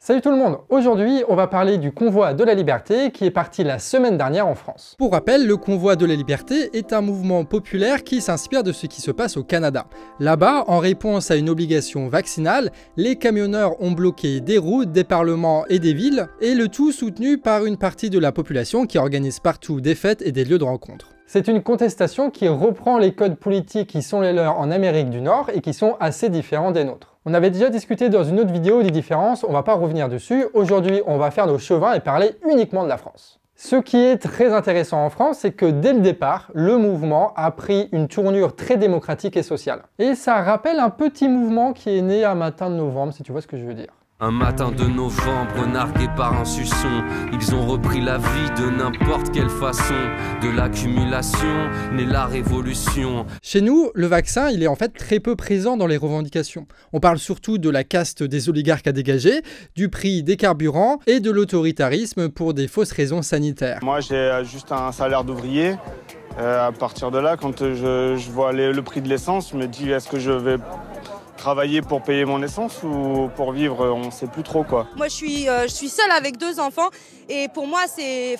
Salut tout le monde, aujourd'hui on va parler du convoi de la liberté qui est parti la semaine dernière en France. Pour rappel, le convoi de la liberté est un mouvement populaire qui s'inspire de ce qui se passe au Canada. Là-bas, en réponse à une obligation vaccinale, les camionneurs ont bloqué des routes, des parlements et des villes, et le tout soutenu par une partie de la population qui organise partout des fêtes et des lieux de rencontre. C'est une contestation qui reprend les codes politiques qui sont les leurs en Amérique du Nord et qui sont assez différents des nôtres. On avait déjà discuté dans une autre vidéo des différences, on va pas revenir dessus. Aujourd'hui, on va faire nos chevins et parler uniquement de la France. Ce qui est très intéressant en France, c'est que dès le départ, le mouvement a pris une tournure très démocratique et sociale. Et ça rappelle un petit mouvement qui est né un matin de novembre, si tu vois ce que je veux dire. Un matin de novembre, nargués par un suçon, ils ont repris la vie de n'importe quelle façon. De l'accumulation naît la révolution. Chez nous, le vaccin, il est en fait très peu présent dans les revendications. On parle surtout de la caste des oligarques à dégager, du prix des carburants et de l'autoritarisme pour des fausses raisons sanitaires. Moi, j'ai juste un salaire d'ouvrier. À partir de là, quand je vois le prix de l'essence, je me dis, est-ce que je vais travailler pour payer mon essence ou pour vivre, on ne sait plus trop quoi. Moi je suis seule avec 2 enfants et pour moi c'est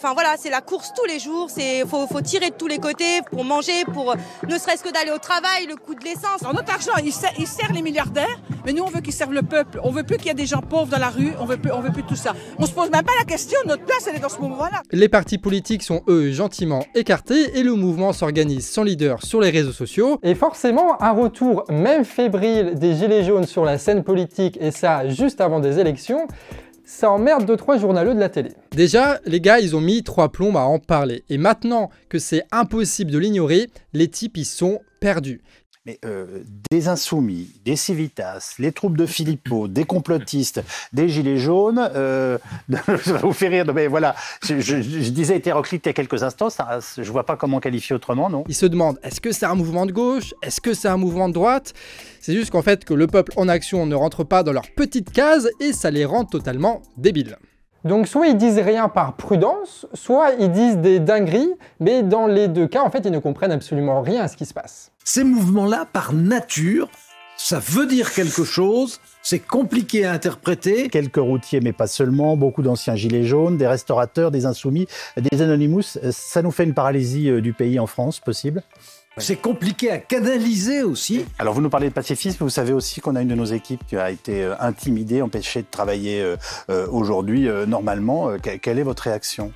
la course tous les jours, faut tirer de tous les côtés pour manger, pour ne serait-ce que d'aller au travail, le coût de l'essence. Notre argent il sert les milliardaires, mais nous on veut qu'ils servent le peuple, on veut plus qu'il y ait des gens pauvres dans la rue, on veut plus tout ça. On se pose même pas la question, notre place elle est dans ce mouvement-là. Les partis politiques sont eux gentiment écartés et le mouvement s'organise sans leader sur les réseaux sociaux. Et forcément un retour même fébrile des gilets jaunes sur la scène politique, et ça juste avant des élections, ça emmerde 2-3 journaleux de la télé. Déjà, les gars, ils ont mis 3 plombes à en parler. Et maintenant que c'est impossible de l'ignorer, les types, ils sont perdus. Mais des insoumis, des civitas, les troupes de Philippot, des complotistes, des gilets jaunes, ça va vous faire rire, mais voilà, je disais hétéroclite il y a quelques instants, ça, je vois pas comment qualifier autrement, non? Ils se demandent, est-ce que c'est un mouvement de gauche? Est-ce que c'est un mouvement de droite? C'est juste qu'en fait, que le peuple en action ne rentre pas dans leur petite case et ça les rend totalement débiles. Donc soit ils disent rien par prudence, soit ils disent des dingueries, mais dans les deux cas, en fait, ils ne comprennent absolument rien à ce qui se passe. Ces mouvements-là, par nature, ça veut dire quelque chose, c'est compliqué à interpréter. Quelques routiers, mais pas seulement, beaucoup d'anciens gilets jaunes, des restaurateurs, des insoumis, des anonymous, ça nous fait une paralysie du pays en France, possible? C'est compliqué à canaliser aussi. Alors vous nous parlez de pacifisme, vous savez aussi qu'on a une de nos équipes qui a été intimidée, empêchée de travailler aujourd'hui normalement. Quelle est votre réaction?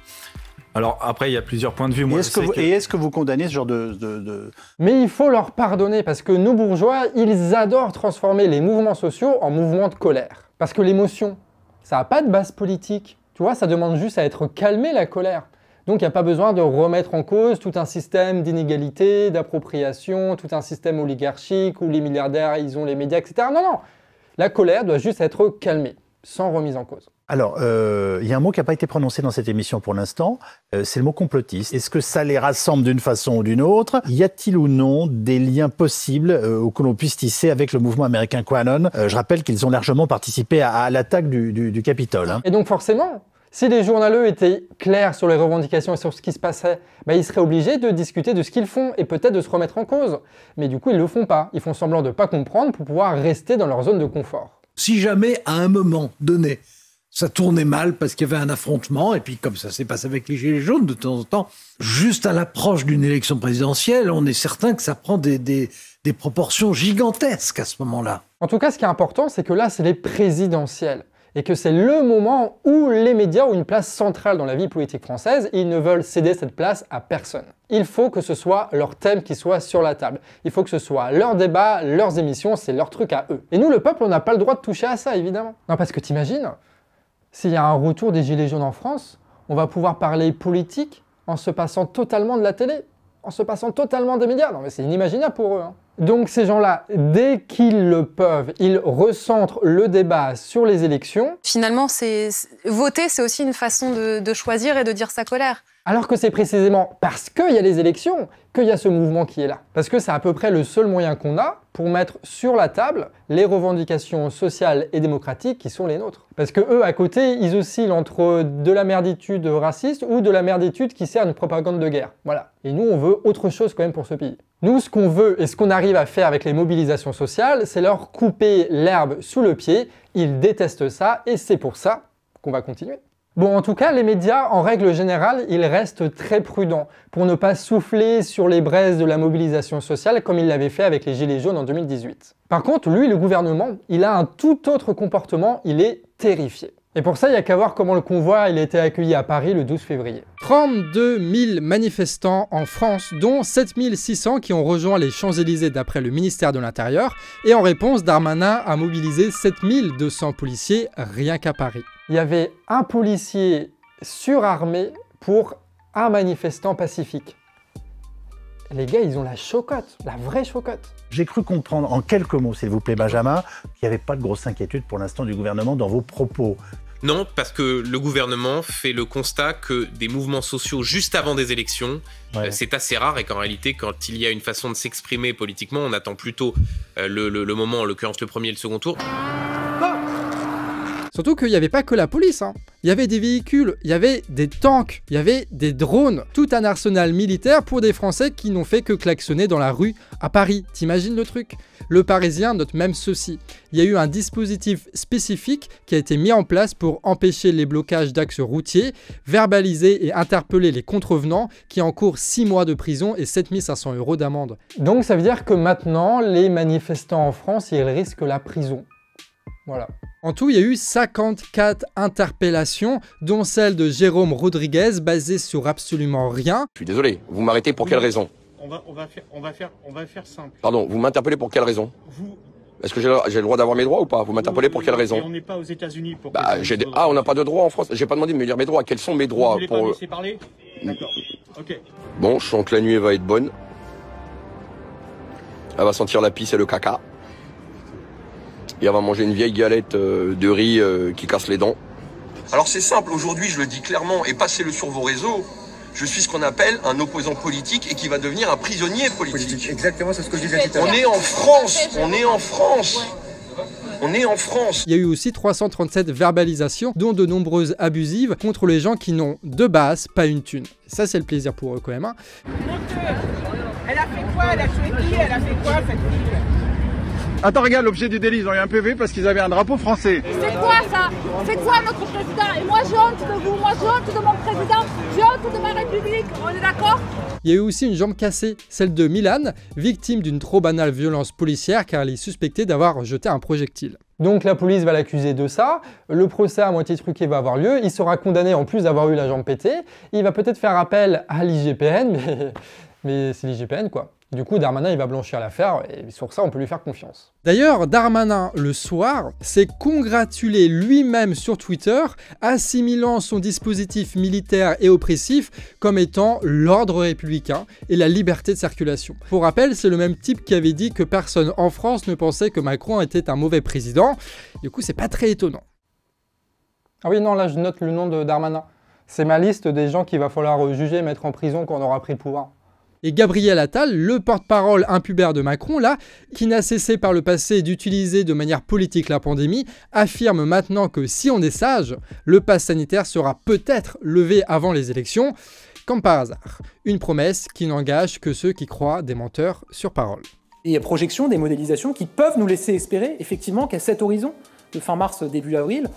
Alors après, il y a plusieurs points de vue. Moi, est-ce que vous condamnez ce genre de... Mais il faut leur pardonner parce que nos bourgeois, ils adorent transformer les mouvements sociaux en mouvements de colère. Parce que l'émotion, ça n'a pas de base politique. Tu vois, ça demande juste à être calmé, la colère. Donc il n'y a pas besoin de remettre en cause tout un système d'inégalité, d'appropriation, tout un système oligarchique où les milliardaires, ils ont les médias, etc. Non, non. La colère doit juste être calmée, sans remise en cause. Alors, il y a un mot qui n'a pas été prononcé dans cette émission pour l'instant, c'est le mot complotiste. Est-ce que ça les rassemble d'une façon ou d'une autre? Y a-t-il ou non des liens possibles que l'on puisse tisser avec le mouvement américain QAnon? Je rappelle qu'ils ont largement participé à l'attaque du Capitole. Hein. Et donc forcément, si les journaleux étaient clairs sur les revendications et sur ce qui se passait, ils seraient obligés de discuter de ce qu'ils font et peut-être de se remettre en cause. Mais du coup, ils ne le font pas. Ils font semblant de ne pas comprendre pour pouvoir rester dans leur zone de confort. Si jamais, à un moment donné, ça tournait mal parce qu'il y avait un affrontement, et puis comme ça s'est passé avec les Gilets jaunes de temps en temps, juste à l'approche d'une élection présidentielle, on est certain que ça prend des proportions gigantesques à ce moment-là. En tout cas, ce qui est important, c'est que là, c'est les présidentielles. Et que c'est le moment où les médias ont une place centrale dans la vie politique française et ils ne veulent céder cette place à personne. Il faut que ce soit leur thème qui soit sur la table. Il faut que ce soit leur débat, leurs émissions, c'est leur truc à eux. Et nous, le peuple, on n'a pas le droit de toucher à ça, évidemment. Non, parce que t'imagines, s'il y a un retour des Gilets jaunes en France, on va pouvoir parler politique en se passant totalement de la télé, en se passant totalement des médias. Non mais c'est inimaginable pour eux. Hein. Donc ces gens-là, dès qu'ils le peuvent, ils recentrent le débat sur les élections. Finalement, voter, c'est aussi une façon de choisir et de dire sa colère. Alors que c'est précisément parce qu'il y a les élections qu'il y a ce mouvement qui est là. Parce que c'est à peu près le seul moyen qu'on a pour mettre sur la table les revendications sociales et démocratiques qui sont les nôtres. Parce que eux, à côté, ils oscillent entre de la merditude raciste ou de la merditude qui sert une propagande de guerre. Voilà. Et nous, on veut autre chose quand même pour ce pays. Nous, ce qu'on veut et ce qu'on arrive à faire avec les mobilisations sociales, c'est leur couper l'herbe sous le pied. Ils détestent ça et c'est pour ça qu'on va continuer. Bon, en tout cas, les médias, en règle générale, ils restent très prudents pour ne pas souffler sur les braises de la mobilisation sociale comme ils l'avaient fait avec les Gilets jaunes en 2018. Par contre, lui, le gouvernement, il a un tout autre comportement, il est terrifié. Et pour ça, il n'y a qu'à voir comment le convoi il a été accueilli à Paris le 12 février. 32 000 manifestants en France, dont 7 600 qui ont rejoint les Champs-Élysées d'après le ministère de l'Intérieur. Et en réponse, Darmanin a mobilisé 7 200 policiers rien qu'à Paris. Il y avait un policier surarmé pour un manifestant pacifique. Les gars, ils ont la chocotte, la vraie chocotte. J'ai cru comprendre, en quelques mots, s'il vous plaît, Benjamin, qu'il n'y avait pas de grosse inquiétude pour l'instant du gouvernement dans vos propos. Non, parce que le gouvernement fait le constat que des mouvements sociaux juste avant des élections, c'est assez rare et qu'en réalité, quand il y a une façon de s'exprimer politiquement, on attend plutôt le moment, en l'occurrence le premier et le second tour. Surtout qu'il n'y avait pas que la police, hein. Il y avait des véhicules, il y avait des tanks, il y avait des drones, tout un arsenal militaire pour des Français qui n'ont fait que klaxonner dans la rue à Paris. T'imagines le truc? Le Parisien note même ceci. Il y a eu un dispositif spécifique qui a été mis en place pour empêcher les blocages d'axes routiers, verbaliser et interpeller les contrevenants qui encourent 6 mois de prison et 7 500 € d'amende. Donc ça veut dire que maintenant, les manifestants en France, ils risquent la prison. Voilà. En tout, il y a eu 54 interpellations, dont celle de Jérôme Rodriguez, basée sur absolument rien. Je suis désolé, vous m'arrêtez pour quelle raison? On va faire simple. Pardon, vous m'interpellez pour quelle raison? Est-ce que j'ai le droit d'avoir mes droits ou pas? Vous m'interpellez pour quelle raison? On n'est pas aux États-Unis pour. On n'a pas de droit en France. J'ai pas demandé de me lire mes droits. Quels sont mes droits? Vous voulez pas me laisser parler? D'accord. Ok. Bon, je sens que la nuit va être bonne. Elle va sentir la pisse et le caca. Et elle va manger une vieille galette de riz qui casse les dents. Alors c'est simple, aujourd'hui je le dis clairement, et passez-le sur vos réseaux, je suis ce qu'on appelle un opposant politique et qui va devenir un prisonnier politique. Exactement, c'est ce que je disais tout à l'heure. On est en France, on est en France. On est en France. Il y a eu aussi 337 verbalisations, dont de nombreuses abusives, contre les gens qui n'ont de base pas une thune. Ça c'est le plaisir pour eux quand même. Hein. Elle a fait quoi? Elle a tué qui? Elle a fait quoi cette fille? Attends, regarde l'objet du délit, ils ont eu un PV parce qu'ils avaient un drapeau français. C'est quoi ça? C'est quoi notre président? Et moi j'ai honte de vous, moi j'ai honte de mon président, j'ai honte de ma République, on est d'accord? Il y a eu aussi une jambe cassée, celle de Milan, victime d'une trop banale violence policière car elle est suspectée d'avoir jeté un projectile. Donc la police va l'accuser de ça, le procès à moitié truqué va avoir lieu, il sera condamné en plus d'avoir eu la jambe pétée, il va peut-être faire appel à l'IGPN, mais c'est l'IGPN quoi. Du coup, Darmanin, il va blanchir l'affaire et sur ça, on peut lui faire confiance. D'ailleurs, Darmanin, le soir, s'est congratulé lui-même sur Twitter, assimilant son dispositif militaire et oppressif comme étant l'ordre républicain et la liberté de circulation. Pour rappel, c'est le même type qui avait dit que personne en France ne pensait que Macron était un mauvais président. Du coup, c'est pas très étonnant. Ah oui, non, là, je note le nom de Darmanin. C'est ma liste des gens qu'il va falloir juger et mettre en prison quand on aura pris le pouvoir. Et Gabriel Attal, le porte-parole impubère de Macron, là, qui n'a cessé par le passé d'utiliser de manière politique la pandémie, affirme maintenant que si on est sage, le pass sanitaire sera peut-être levé avant les élections, comme par hasard. Une promesse qui n'engage que ceux qui croient des menteurs sur parole. Il y a projection, des modélisations qui peuvent nous laisser espérer effectivement qu'à cet horizon, de fin mars, début avril,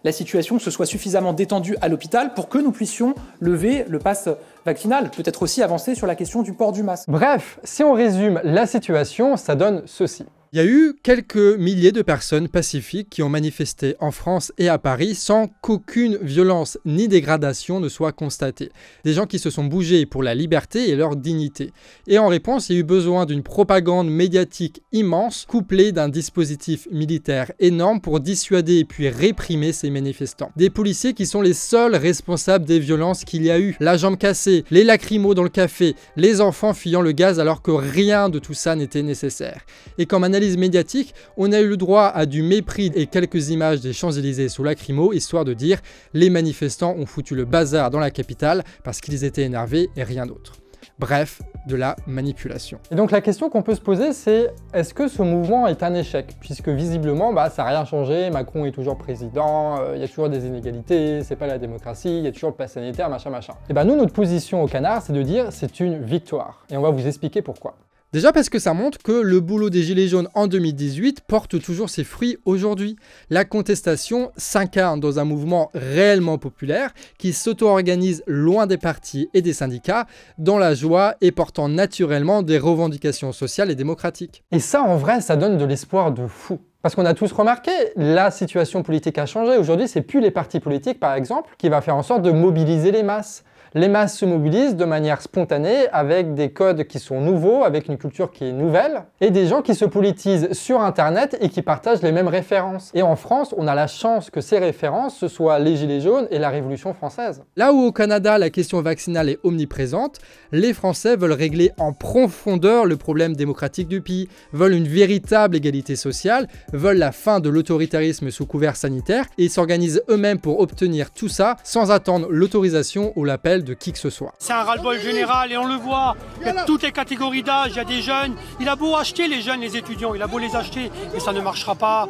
la situation se soit suffisamment détendue à l'hôpital pour que nous puissions lever le pass vaccinal, peut-être aussi avancer sur la question du port du masque. Bref, si on résume la situation, ça donne ceci. Il y a eu quelques milliers de personnes pacifiques qui ont manifesté en France et à Paris sans qu'aucune violence ni dégradation ne soit constatée. Des gens qui se sont bougés pour la liberté et leur dignité. Et en réponse, il y a eu besoin d'une propagande médiatique immense, couplée d'un dispositif militaire énorme pour dissuader et puis réprimer ces manifestants. Des policiers qui sont les seuls responsables des violences qu'il y a eu. La jambe cassée, les lacrymos dans le café, les enfants fuyant le gaz alors que rien de tout ça n'était nécessaire. Et comme analyse l'analyse médiatique, on a eu le droit à du mépris et quelques images des Champs-Élysées sous lacrymo, histoire de dire les manifestants ont foutu le bazar dans la capitale parce qu'ils étaient énervés et rien d'autre. Bref, de la manipulation. Et donc la question qu'on peut se poser, c'est est-ce que ce mouvement est un échec? Puisque visiblement, ça n'a rien changé, Macron est toujours président, il y a toujours des inégalités, c'est pas la démocratie, il y a toujours le pass sanitaire, machin. Et nous, notre position au Canard, c'est de dire c'est une victoire. Et on va vous expliquer pourquoi. Déjà parce que ça montre que le boulot des Gilets jaunes en 2018 porte toujours ses fruits aujourd'hui. La contestation s'incarne dans un mouvement réellement populaire qui s'auto-organise loin des partis et des syndicats, dans la joie et portant naturellement des revendications sociales et démocratiques. Et ça, en vrai, ça donne de l'espoir de fou. Parce qu'on a tous remarqué, la situation politique a changé. Aujourd'hui, c'est plus les partis politiques, par exemple, qui va faire en sorte de mobiliser les masses. Les masses se mobilisent de manière spontanée, avec des codes qui sont nouveaux, avec une culture qui est nouvelle, et des gens qui se politisent sur Internet et qui partagent les mêmes références. Et en France, on a la chance que ces références, ce soient les Gilets jaunes et la Révolution française. Là où au Canada, la question vaccinale est omniprésente, les Français veulent régler en profondeur le problème démocratique du pays, veulent une véritable égalité sociale, veulent la fin de l'autoritarisme sous couvert sanitaire, et s'organisent eux-mêmes pour obtenir tout ça sans attendre l'autorisation ou l'appel de qui que ce soit. C'est un ras-le-bol général et on le voit, il y a toutes les catégories d'âge, il y a des jeunes, il a beau acheter les jeunes, les étudiants, il a beau les acheter, mais ça ne marchera pas.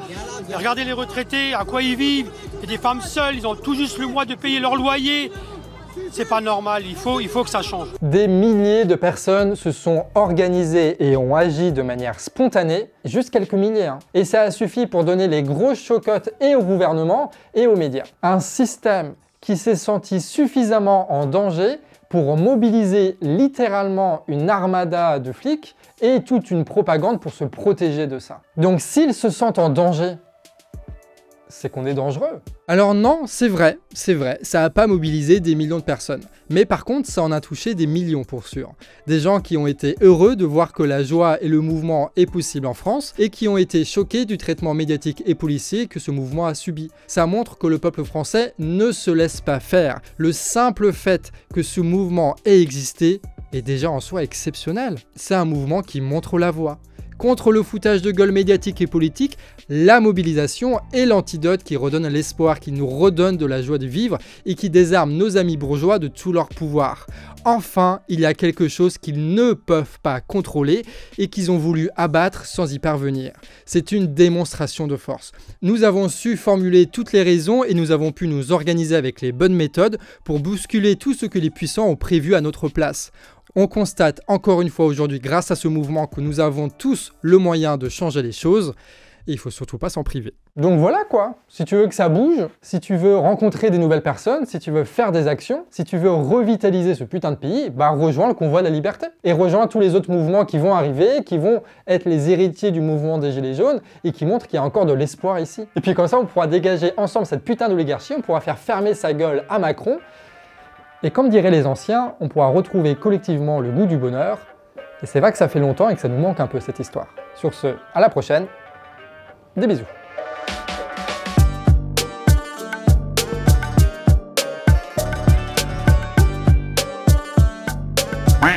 Et regardez les retraités, à quoi ils vivent, il y a des femmes seules, ils ont tout juste le mois de payer leur loyer. C'est pas normal, il faut que ça change. Des milliers de personnes se sont organisées et ont agi de manière spontanée, juste quelques milliers, Et ça a suffi pour donner les grosses chocottes et au gouvernement et aux médias. Un système qui s'est senti suffisamment en danger pour mobiliser littéralement une armada de flics et toute une propagande pour se protéger de ça. Donc s'ils se sentent en danger, c'est qu'on est dangereux. Alors non, c'est vrai, ça n'a pas mobilisé des millions de personnes. Mais par contre, ça en a touché des millions pour sûr. Des gens qui ont été heureux de voir que la joie et le mouvement est possible en France et qui ont été choqués du traitement médiatique et policier que ce mouvement a subi. Ça montre que le peuple français ne se laisse pas faire. Le simple fait que ce mouvement ait existé est déjà en soi exceptionnel. C'est un mouvement qui montre la voie. Contre le foutage de gueule médiatique et politique, la mobilisation est l'antidote qui redonne l'espoir, qui nous redonne de la joie de vivre et qui désarme nos amis bourgeois de tout leur pouvoir. Enfin, il y a quelque chose qu'ils ne peuvent pas contrôler et qu'ils ont voulu abattre sans y parvenir. C'est une démonstration de force. Nous avons su formuler toutes les raisons et nous avons pu nous organiser avec les bonnes méthodes pour bousculer tout ce que les puissants ont prévu à notre place. On constate encore une fois aujourd'hui, grâce à ce mouvement, que nous avons tous le moyen de changer les choses. Et il faut surtout pas s'en priver. Donc voilà quoi, si tu veux que ça bouge, si tu veux rencontrer des nouvelles personnes, si tu veux faire des actions, si tu veux revitaliser ce putain de pays, rejoins le convoi de la liberté. Et rejoins tous les autres mouvements qui vont arriver, qui vont être les héritiers du mouvement des Gilets jaunes et qui montrent qu'il y a encore de l'espoir ici. Et puis comme ça, on pourra dégager ensemble cette putain d'oligarchie, on pourra faire fermer sa gueule à Macron. Et comme diraient les anciens, on pourra retrouver collectivement le goût du bonheur. Et c'est vrai que ça fait longtemps et que ça nous manque un peu cette histoire. Sur ce, à la prochaine. Des bisous. Ouais.